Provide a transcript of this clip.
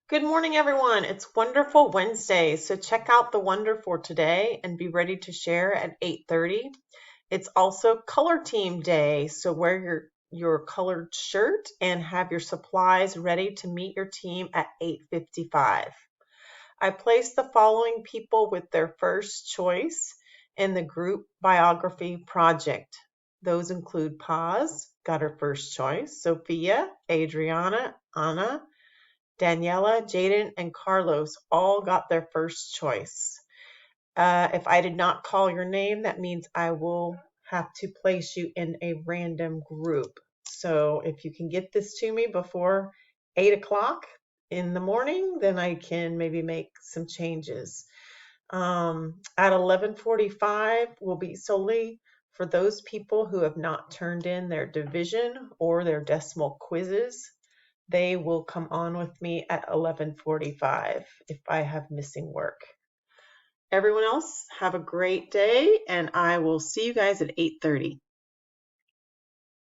Good morning, everyone. It's Wonderful Wednesday, so check out the Wonder for today and be ready to share at 8:30. It's also Color Team Day, so wear your colored shirt and have your supplies ready to meet your team at 8:55. I placed the following people with their first choice in the group biography project. Those include Paz, got her first choice, Sophia, Adriana, Anna, Daniela, Jaden, and Carlos all got their first choice. If I did not call your name, that means I will have to place you in a random group. So if you can get this to me before 8 o'clock in the morning, then I can maybe make some changes. At 11:45 will be solely for those people who have not turned in their division or their decimal quizzes. They will come on with me at 11:45 if I have missing work. Everyone else, have a great day, and I will see you guys at 8:30.